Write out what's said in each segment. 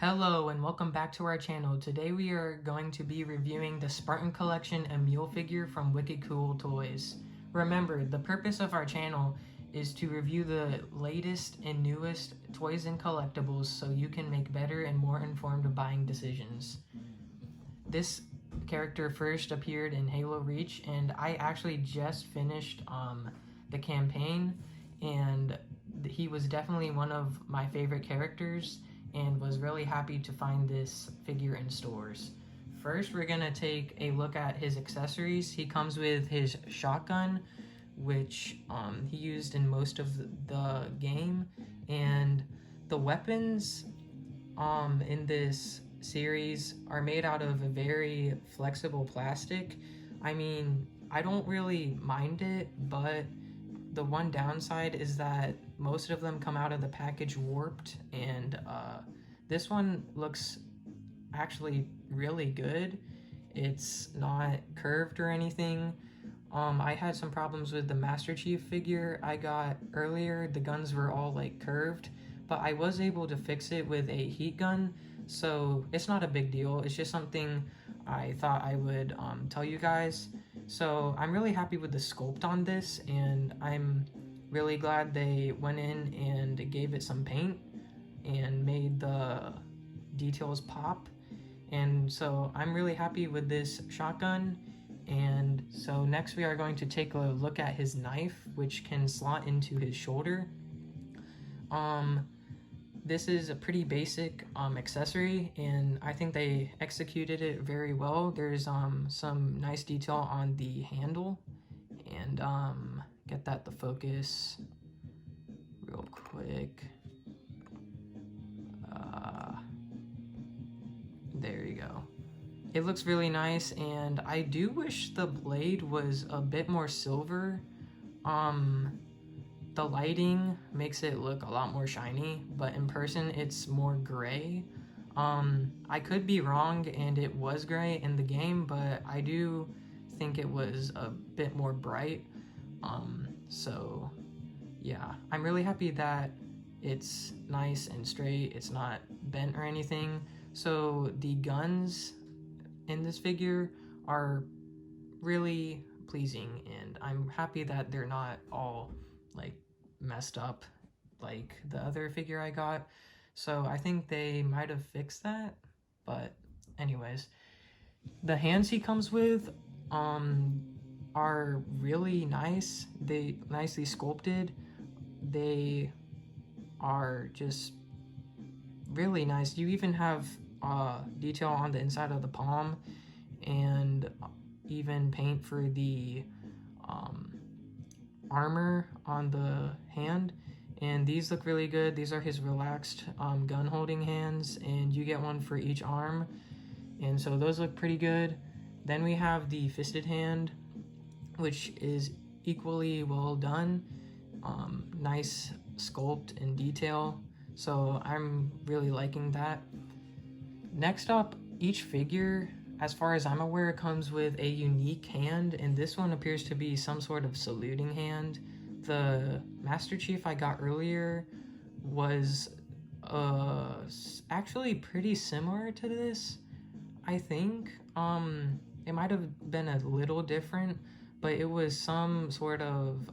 Hello and welcome back to our channel. Today we are going to be reviewing the Spartan Collection Emile Figure from Wicked Cool Toys. Remember, the purpose of our channel is to review the latest and newest toys and collectibles so you can make better and more informed buying decisions. This character first appeared in Halo Reach, and I actually just finished the campaign, and he was definitely one of my favorite characters and was really happy to find this figure in stores. First, we're gonna take a look at his accessories. He comes with his shotgun, which he used in most of the game, and the weapons in this series are made out of a very flexible plastic. I mean, I don't really mind it, but the one downside is that most of them come out of the package warped, and this one looks actually really good. It's not curved or anything. I had some problems with the Master Chief figure I got earlier. The guns were all like curved, but I was able to fix it with a heat gun, so it's not a big deal. It's just something I thought I would tell you guys. So I'm really happy with the sculpt on this, and I'm really glad they went in and gave it some paint and made the details pop. And so I'm really happy with this shotgun. And so next we are going to take a look at his knife, which can slot into his shoulder. This is a pretty basic accessory, and I think they executed it very well. There's some nice detail on the handle, and get that to focus real quick. There you go. It looks really nice, and I do wish the blade was a bit more silver. The lighting makes it look a lot more shiny, but in person it's more gray. I could be wrong and it was gray in the game, but I do think it was a bit more bright. So yeah, I'm really happy that it's nice and straight, it's not bent or anything. So the guns in this figure are really pleasing, and I'm happy that they're not all like messed up like the other figure I got. So I think they might have fixed that, but anyways, the hands he comes with are really nice. They nicely sculpted. They are just really nice. You even have detail on the inside of the palm, and even paint for the armor on the hand, and these look really good. These are his relaxed gun holding hands, and you get one for each arm, and so those look pretty good. Then we have the fisted hand, which is equally well done. Nice sculpt and detail, so I'm really liking that. Next up, each figure, as far as I'm aware, comes with a unique hand, and this one appears to be some sort of saluting hand. The Master Chief I got earlier was actually pretty similar to this, I think. It might have been a little different, but it was some sort of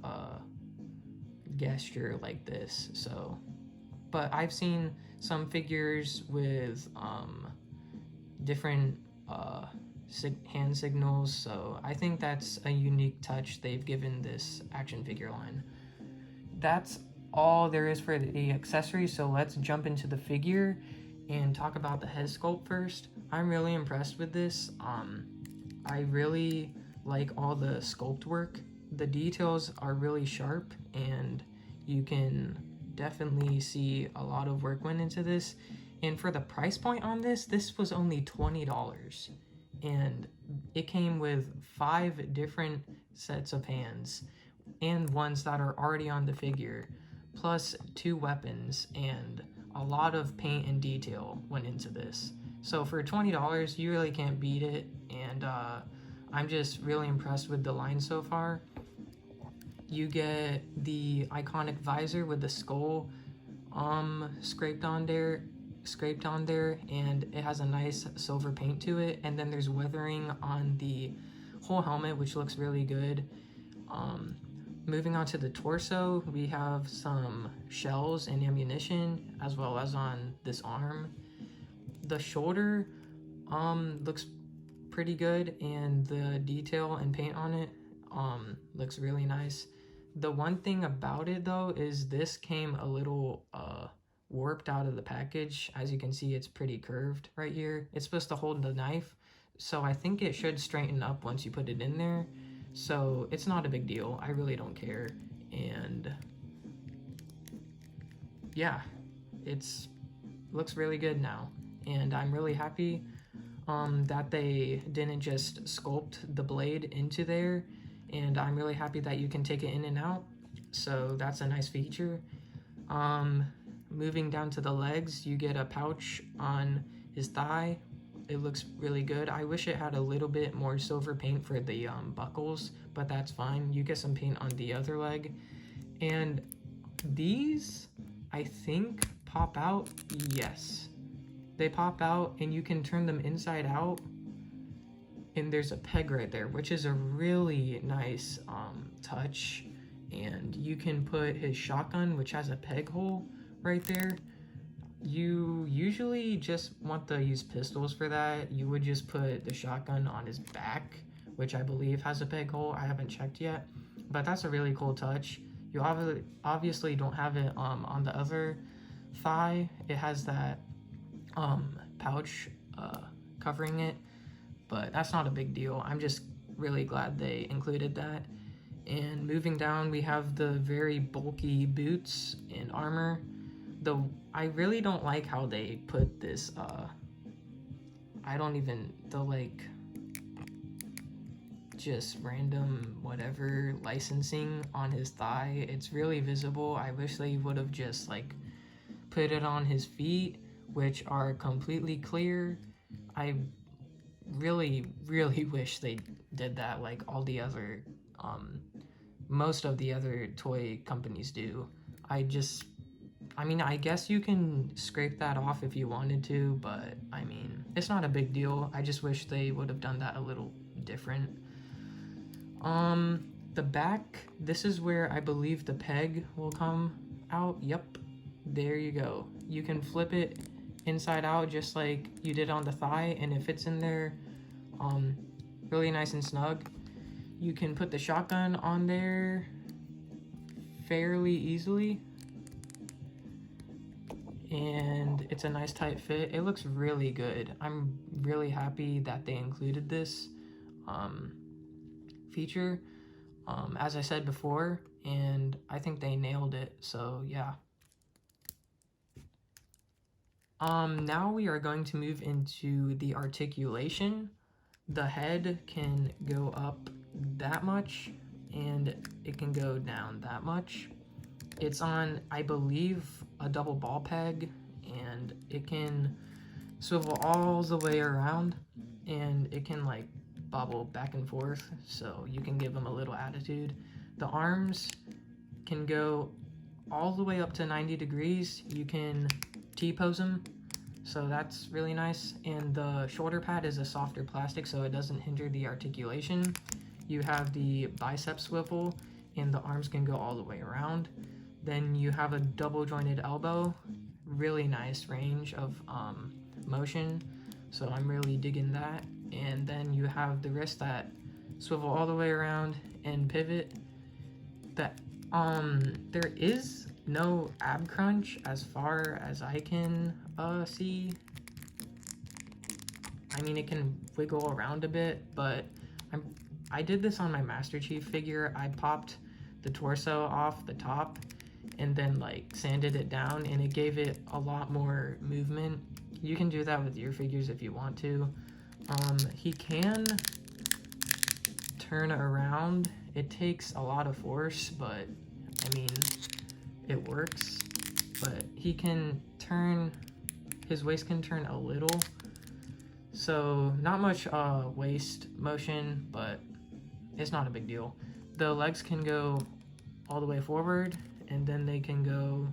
gesture like this. So, but I've seen some figures with different hand signals, so I think that's a unique touch they've given this action figure line. That's all there is for the accessories, so let's jump into the figure and talk about the head sculpt first. I'm really impressed with this. I really like all the sculpt work. The details are really sharp, and you can definitely see a lot of work went into this. And for the price point on this, this was only $20, and it came with 5 different sets of hands and ones that are already on the figure, plus 2 weapons, and a lot of paint and detail went into this. So for $20, you really can't beat it, and I'm just really impressed with the line so far. You get the iconic visor with the skull scraped on there, scraped on there, and it has a nice silver paint to it, and then there's weathering on the whole helmet, which looks really good. Moving on to the torso, we have some shells and ammunition, as well as on this arm. The shoulder looks pretty good, and the detail and paint on it looks really nice. The one thing about it though is this came a little warped out of the package. As you can see, it's pretty curved right here. It's supposed to hold the knife, so I think it should straighten up once you put it in there. So it's not a big deal. I really don't care. And yeah, it's looks really good now, and I'm really happy that they didn't just sculpt the blade into there, and I'm really happy that you can take it in and out, so that's a nice feature. Moving down to the legs, you get a pouch on his thigh. It looks really good. I wish it had a little bit more silver paint for the buckles, but that's fine. You get some paint on the other leg. And these, I think, pop out. Yes, they pop out, and you can turn them inside out, and there's a peg right there, which is a really nice touch. And you can put his shotgun, which has a peg hole right there. You usually just want to use pistols for that. You would just put the shotgun on his back, which I believe has a peg hole. I haven't checked yet, but that's a really cool touch. You obviously don't have it on the other thigh. It has that pouch covering it, but that's not a big deal. I'm just really glad they included that. And moving down, we have the very bulky boots and armor. Though I really don't like how they put this just random whatever licensing on his thigh. It's really visible. I wish they would have just like put it on his feet, which are completely clear. I really wish they did that like all the other most of the other toy companies do. I mean, I guess you can scrape that off if you wanted to, but I mean, it's not a big deal. I just wish they would have done that a little different. The back, this is where I believe the peg will come out. Yep, there you go. You can flip it inside out just like you did on the thigh, and it fits in there really nice and snug. You can put the shotgun on there fairly easily, and it's a nice tight fit. It looks really good. I'm really happy that they included this feature, as I said before, and I think they nailed it, so yeah. Now we are going to move into the articulation. The head can go up that much, and it can go down that much. It's on, I believe, a double ball peg, and it can swivel all the way around, and it can like bobble back and forth, so you can give them a little attitude. The arms can go all the way up to 90 degrees. You can T-pose them, so that's really nice. And the shoulder pad is a softer plastic, so it doesn't hinder the articulation. You have the bicep swivel, and the arms can go all the way around. Then you have a double jointed elbow, really nice range of motion, so I'm really digging that. And then you have the wrist that swivel all the way around and pivot. That there is no ab crunch as far as I can see. I mean, it can wiggle around a bit, but I did this on my Master Chief figure. I popped the torso off the top and then like sanded it down, and it gave it a lot more movement. You can do that with your figures if you want to. He can turn around. It takes a lot of force, but I mean, it works. But he can turn, his waist can turn a little, so not much waist motion, but it's not a big deal. The legs can go all the way forward, and then they can go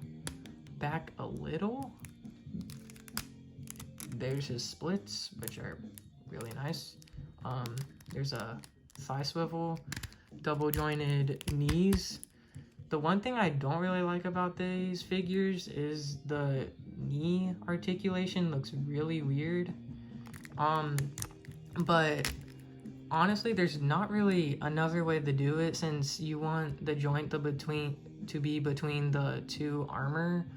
back a little. there's his splits, which are really nice. There's a thigh swivel, double jointed knees. The one thing I don't really like about these figures is the knee articulation looks really weird. But honestly, there's not really another way to do it, since you want the joint to be between the two armor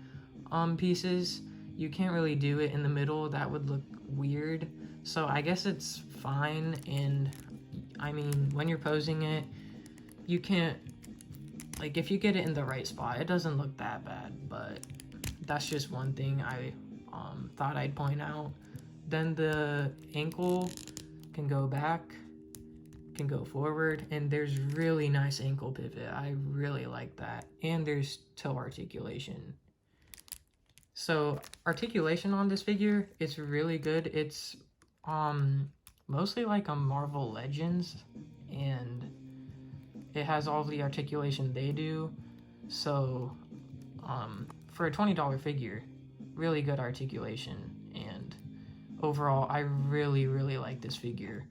pieces. You can't really do it in the middle, that would look weird. So I guess it's fine, and I mean, when you're posing it, you can't, like, if you get it in the right spot, it doesn't look that bad. But that's just one thing I thought I'd point out. Then the ankle can go back, can go forward, and there's really nice ankle pivot. I really like that. And there's toe articulation. So articulation on this figure, it's really good. It's mostly like a Marvel Legends, and it has all the articulation they do. So for a $20 figure, really good articulation, and overall I really like this figure.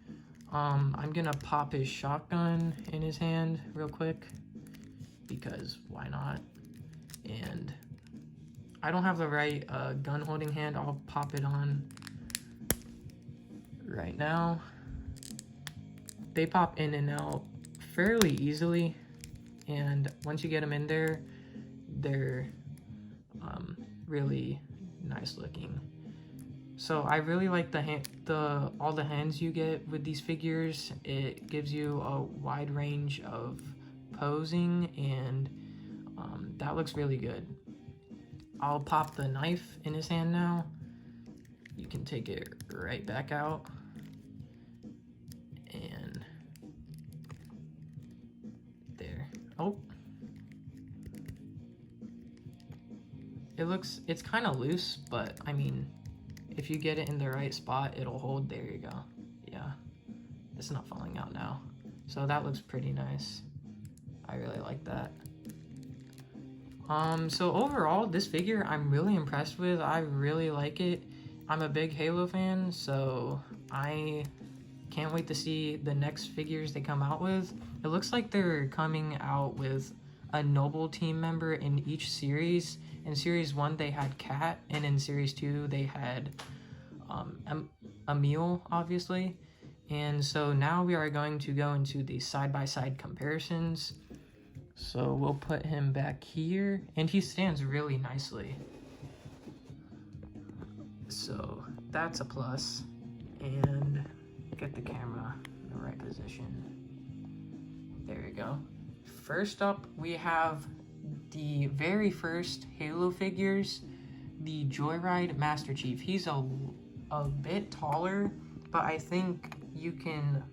I'm gonna pop his shotgun in his hand real quick, because why not? And I don't have the right gun holding hand. I'll pop it on right now. They pop in and out fairly easily, and once you get them in there, they're really nice looking. So I really like all the hands you get with these figures. It gives you a wide range of posing, and that looks really good. I'll pop the knife in his hand now. You can take it right back out. And there. Oh. It's kind of loose, but I mean, if you get it in the right spot, it'll hold. There you go. Yeah. It's not falling out now. So that looks pretty nice. I really like that. So overall, this figure I'm really impressed with. I really like it. I'm a big Halo fan, so I can't wait to see the next figures they come out with. It looks like they're coming out with a Noble team member in each series. In Series 1, they had Kat, and in Series 2, they had Emile, obviously. And so now we are going to go into the side-by-side comparisons. So we'll put him back here, and he stands really nicely. So that's a plus. And get the camera in the right position. There we go. First up, we have the very first Halo figures, the Joyride Master Chief. He's a bit taller, but I think you can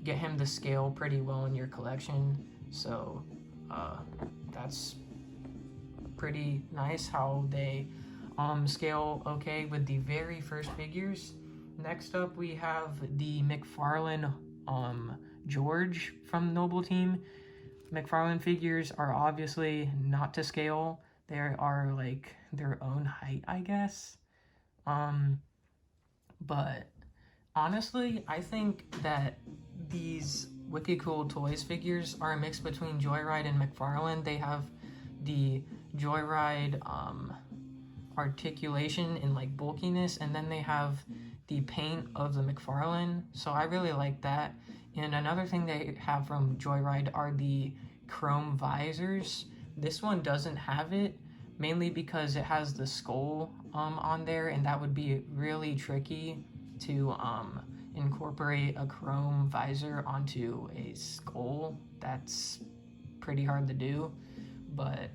get him to scale pretty well in your collection. So that's pretty nice how they scale okay with the very first figures. Next up, we have the McFarlane George from Noble Team. McFarlane figures are obviously not to scale. They are like their own height, I guess. But honestly, I think that these Wicked Cool Toys figures are a mix between Joyride and McFarlane. They have the Joyride articulation and like bulkiness, and then they have the paint of the McFarlane, so I really like that. And another thing they have from Joyride are the chrome visors. This one doesn't have it, mainly because it has the skull on there, and that would be really tricky to incorporate a chrome visor onto a skull. That's pretty hard to do, but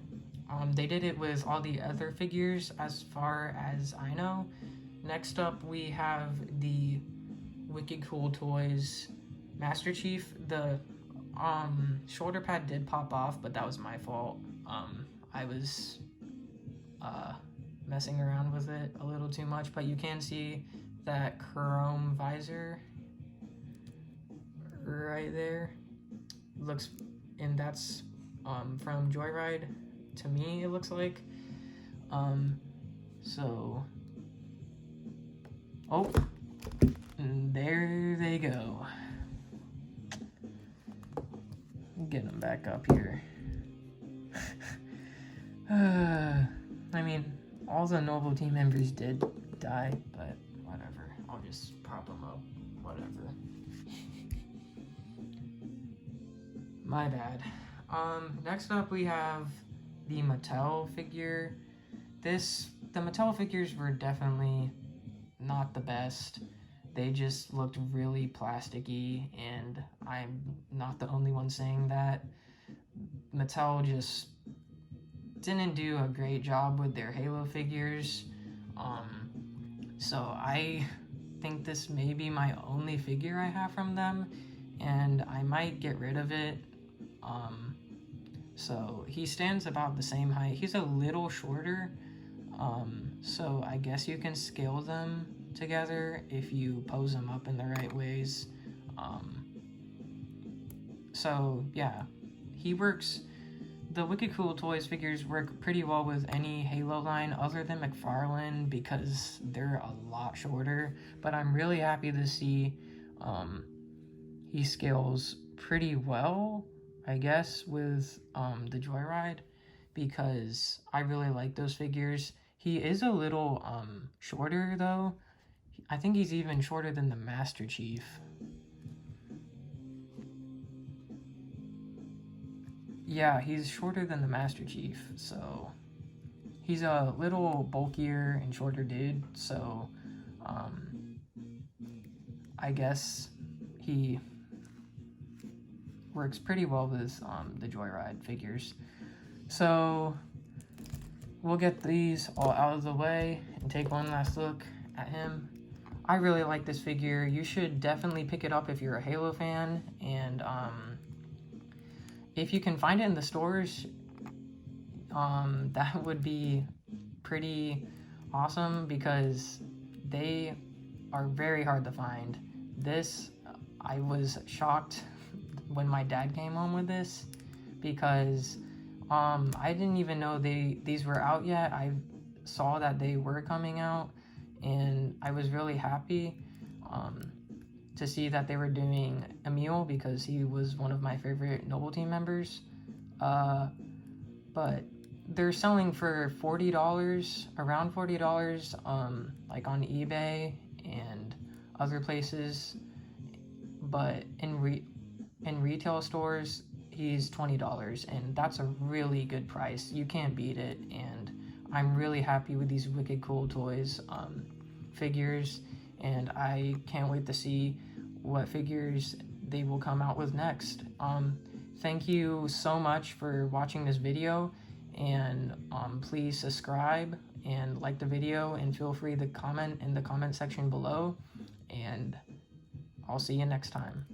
they did it with all the other figures as far as I know. Next up, we have the Wicked Cool Toys Master Chief. The shoulder pad did pop off, but that was my fault. I was messing around with it a little too much, but you can see that chrome visor right there. Looks, and that's from Joyride. To me, it looks like. So Oh, and there they go. Get them back up here. I mean, all the Noble team members did die, but whatever. I'll just prop them up. Whatever. My bad. Next up we have the Mattel figure. The Mattel figures were definitely not the best. They just looked really plasticky, and I'm not the only one saying that. Mattel just didn't do a great job with their Halo figures. So I think this may be my only figure I have from them, and I might get rid of it. So he stands about the same height. He's a little shorter, so I guess you can scale them together if you pose them up in the right ways. So yeah, he works. The Wicked Cool Toys figures work pretty well with any Halo line other than McFarlane because they're a lot shorter, but I'm really happy to see he scales pretty well, I guess, with the Joyride, because I really like those figures. He is a little shorter though. I think he's even shorter than the Master Chief. Yeah, he's shorter than the Master Chief, so he's a little bulkier and shorter dude, so I guess he works pretty well with the Joyride figures. So we'll get these all out of the way and take one last look at him. I really like this figure. You should definitely pick it up if you're a Halo fan, and if you can find it in the stores, that would be pretty awesome because they are very hard to find. This, I was shocked when my dad came home with this because I didn't even know these were out yet. I saw that they were coming out, and I was really happy to see that they were doing Emile because he was one of my favorite Noble team members. But they're selling for $40, around $40, like on eBay and other places. But in retail stores, he's $20, and that's a really good price. You can't beat it, and I'm really happy with these Wicked Cool Toys figures, and I can't wait to see what figures they will come out with next. Thank you so much for watching this video, and please subscribe and like the video, and feel free to comment in the comment section below, and I'll see you next time.